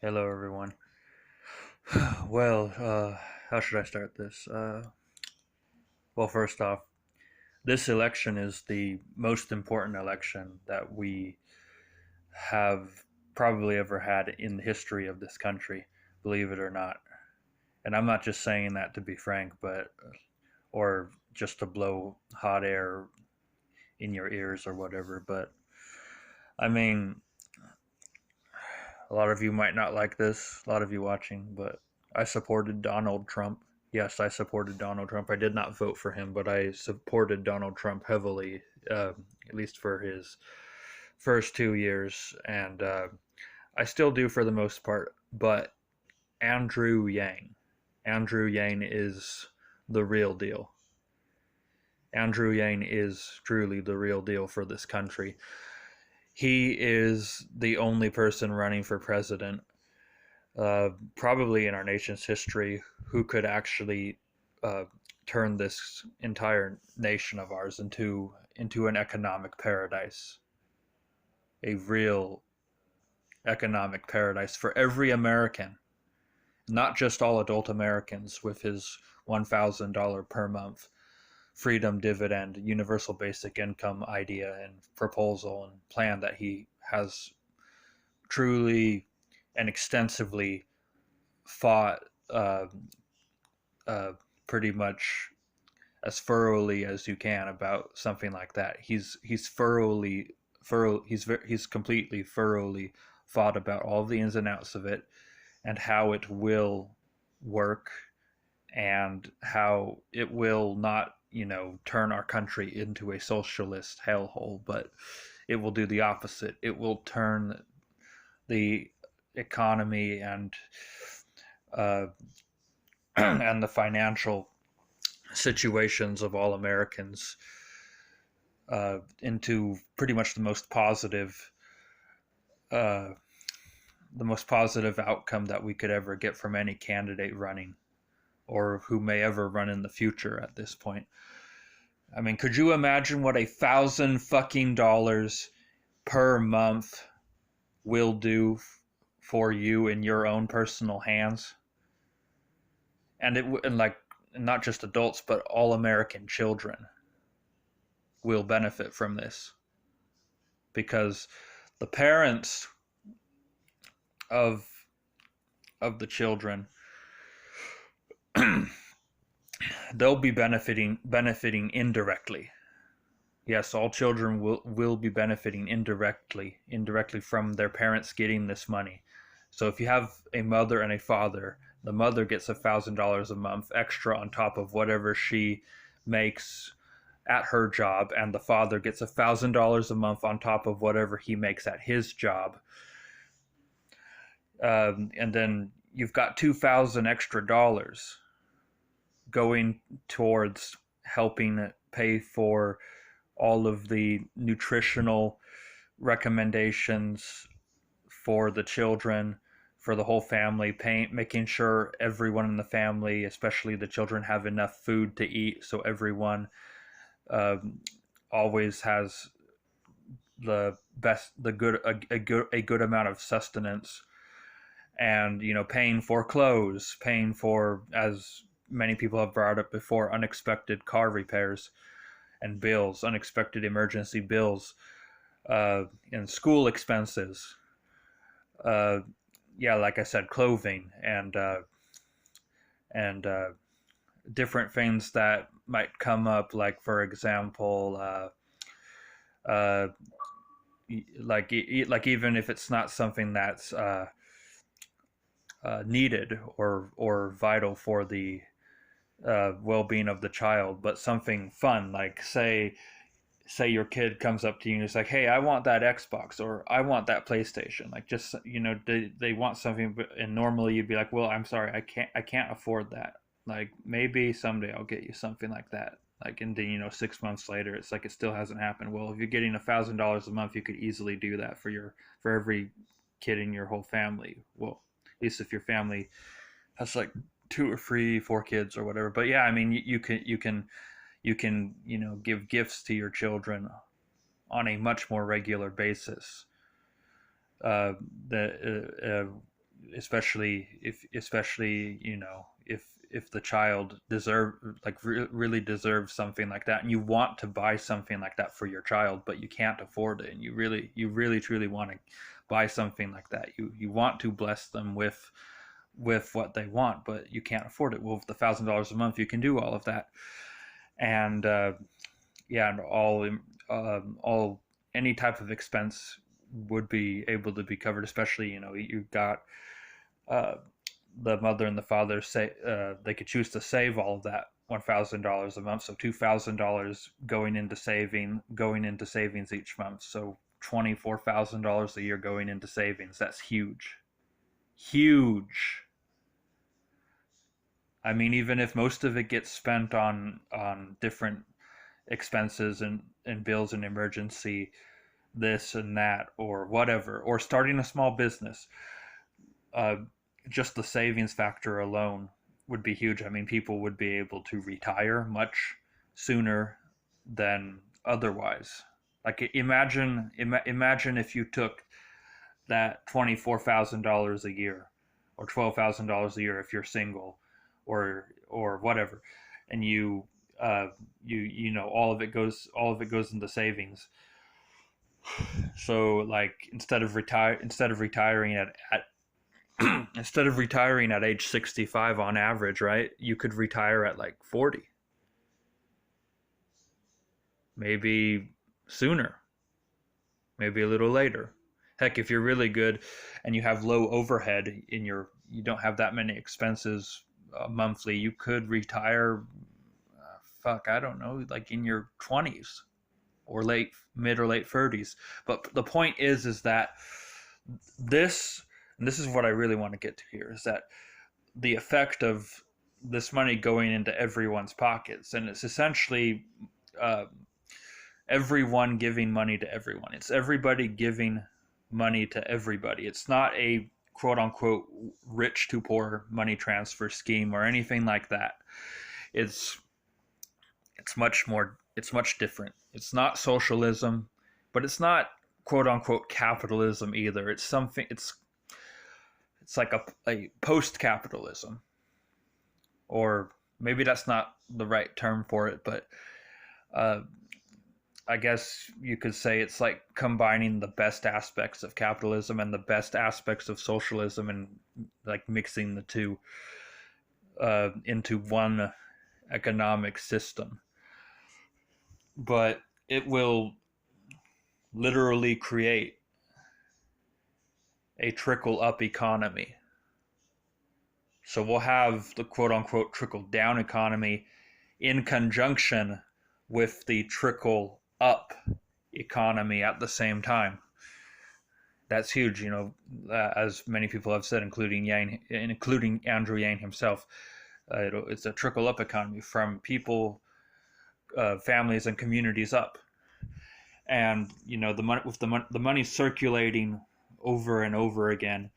Hello, everyone. Well, how should I start this? Well, first off, this election is the most important election that we have probably ever had in the history of this country, believe it or not. And I'm not just saying that to be frank, but or just to blow hot air in your ears or whatever. But I mean, a lot of you might not like this, a lot of you watching, but I supported Donald Trump. Yes, I supported Donald Trump. I did not vote for him, but I supported Donald Trump heavily, at least for his first 2 years, and I still do for the most part. But Andrew Yang is the real deal. Andrew Yang is truly the real deal for this country. He is the only person running for president probably in our nation's history, who could actually uh, turn this entire nation of ours into an economic paradise, a real economic paradise for every American, not just all adult Americans, with his $1,000 per month Freedom Dividend Universal Basic Income idea and proposal and plan that he has truly and extensively fought uh, pretty much as thoroughly as you can about something like that. He's thoroughly thorough. He's completely thoroughly thought about all the ins and outs of it and how it will work and how it will not turn our country into a socialist hellhole, but it will do the opposite. It will turn the economy uh, and the financial situations of all Americans into pretty much uh, the most positive outcome that we could ever get from any candidate running or who may ever run in the future at this point. I mean, could you imagine what $1,000 per month will do for you in your own personal hands? And like not just adults, but all American children will benefit from this because the parents of of the children they'll be benefiting indirectly. Yes, all children will be benefiting indirectly from their parents getting this money. So if you have a mother and a father, the mother gets $1,000 a month extra on top of whatever she makes at her job, and the father gets $1,000 a month on top of whatever he makes at his job. And then you've got 2,000 extra dollars going towards helping pay for all of the nutritional recommendations for the children, for the whole family, making sure everyone in the family, especially the children, have enough food to eat, so everyone um, always has a good amount of sustenance, and paying for clothes, paying for, as many people have brought up before, unexpected car repairs and bills, unexpected emergency bills, and school expenses. Uh, yeah, like I said, clothing and different things that might come up, like for example, uh, like even if it's not something that's needed or vital for the well-being of the child, but something fun, like say your kid comes up to you and is like, hey, I want that Xbox or I want that PlayStation, like, just they want something, and normally you'd be like, well, I'm sorry, I can't afford that, like maybe someday I'll get you something like that, like, and then 6 months later it's like it still hasn't happened. Well, if you're getting $1,000 a month, you could easily do that for every kid in your whole family. Well, at least if your family has like two or three, four kids or whatever. But yeah, I mean, you can give gifts to your children on a much more regular basis. Uh, the especially if the child really deserves something like that, and you want to buy something like that for your child, but you can't afford it, and you really truly want to buy something like that. You want to bless them with what they want, but you can't afford it. Well, with $1,000 a month, you can do all of that. And and all any type of expense would be able to be covered. Especially, you've got the mother and the father say they could choose to save all of that $1,000 a month, so $2,000 going into savings each month, so $24,000 a year going into savings. That's huge. I mean, even if most of it gets spent on different expenses and bills and emergency this and that or whatever, or starting a small business, just the savings factor alone would be huge. I mean, people would be able to retire much sooner than otherwise. Like, imagine if you took that $24,000 a year or $12,000 a year if you're single, or whatever, and you all of it goes into savings. So, like, instead of retiring at age 65 on average, right, you could retire at like 40, maybe sooner, maybe a little later. Heck, if you're really good and you have low overhead you don't have that many expenses monthly, you could retire, I don't know, like in your 20s or mid or late 30s. But the point is that this is what I really want to get to here, is that the effect of this money going into everyone's pockets, and it's essentially everyone giving money to everyone. It's everybody giving money to everybody. It's not a quote unquote rich to poor money transfer scheme or anything like that. It's much different. It's not socialism, but it's not quote unquote capitalism either. It's like a post-capitalism, or maybe that's not the right term for it, but I guess you could say it's like combining the best aspects of capitalism and the best aspects of socialism, and like mixing the two into one economic system. But it will literally create a trickle-up economy. So we'll have the quote-unquote trickle-down economy in conjunction with the trickle-up economy at the same time. That's huge, as many people have said, including Andrew Yang himself. It's a trickle-up economy from people, families, and communities up. And the money circulating over and over again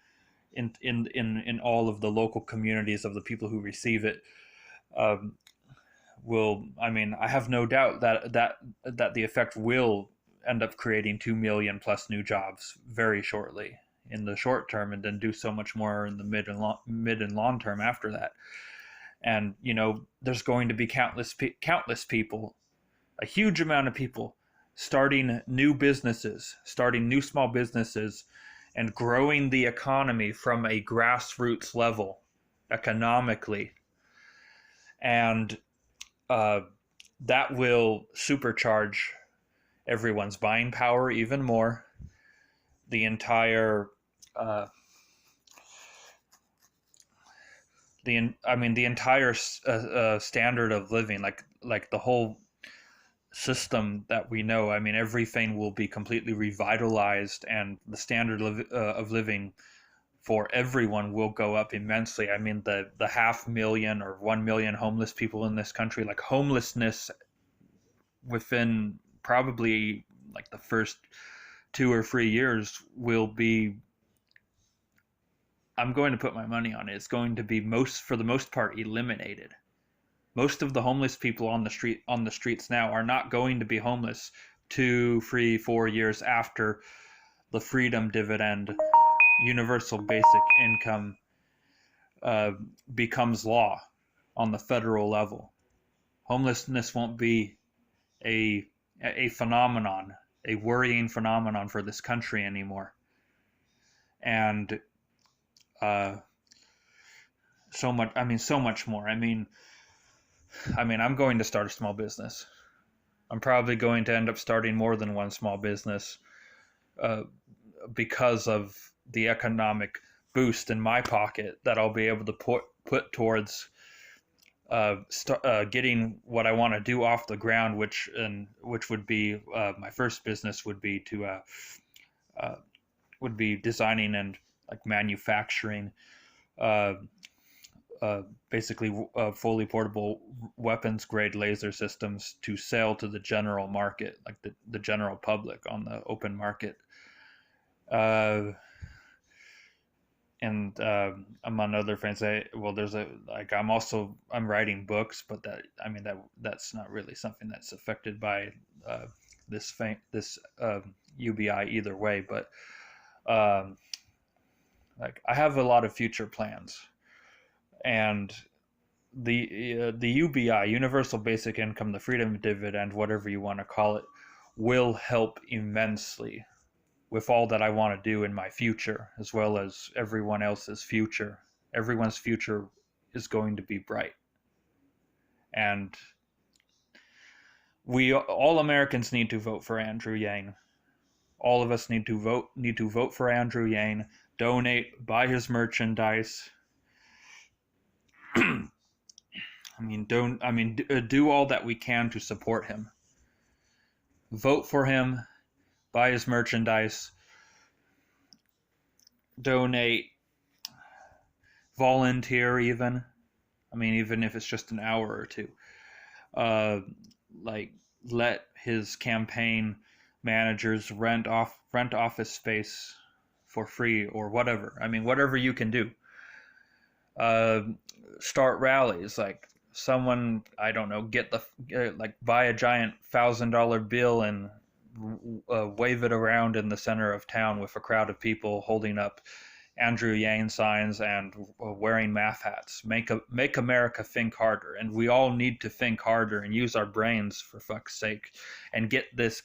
in all of the local communities of the people who receive it, I have no doubt that the effect will end up creating 2 million plus new jobs very shortly in the short term, and then do so much more in the mid and long term after that. And there's going to be countless people, a huge amount of people, starting new small businesses, and growing the economy from a grassroots level economically. And that will supercharge everyone's buying power even more. The entire standard of living, like the whole system that we know. Everything will be completely revitalized, and the standard of living for everyone will go up immensely. The 500,000 or 1 million homeless people in this country, like, homelessness within probably like the first 2 or 3 years will be, I'm going to put my money on it, it's going to be for the most part eliminated. Most of the homeless people on the streets now are not going to be homeless 2, 3, 4 years after the Freedom Dividend universal basic income becomes law on the federal level. Homelessness won't be a phenomenon, a worrying phenomenon for this country anymore. And so much more. I'm going to start a small business. I'm probably going to end up starting more than one small business because of the economic boost in my pocket that I'll be able to put towards getting what I want to do off the ground, which would be my first business would be designing and like manufacturing basically fully portable weapons grade laser systems to sell to the general market, like the general public on the open market. And among other things, I'm writing books, but that's not really something that's affected by this UBI either way. But I have a lot of future plans, and the UBI, Universal Basic Income, the Freedom Dividend, whatever you want to call it, will help immensely with all that I want to do in my future, as well as everyone else's future. Everyone's future is going to be bright. And all Americans need to vote for Andrew Yang. All of us need to vote for Andrew Yang, donate, buy his merchandise. Do all that we can to support him. Vote for him, buy his merchandise, donate, volunteer even if it's just an hour or two. Let his campaign managers rent office space for free or whatever. Whatever you can do. Start rallies, like someone, I don't know, buy a giant $1,000 bill and wave it around in the center of town with a crowd of people holding up Andrew Yang signs and wearing math hats. Make America think harder, and we all need to think harder and use our brains, for fuck's sake, and get this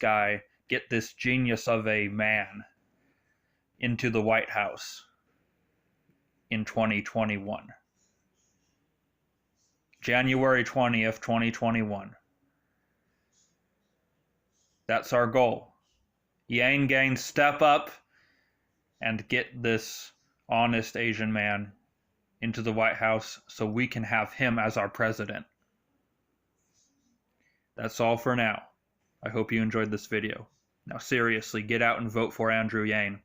genius of a man into the White House in 2021. January 20th, 2021. That's our goal. YangGang, step up and get this honest Asian man into the White House so we can have him as our president. That's all for now. I hope you enjoyed this video. Now seriously, get out and vote for Andrew Yang.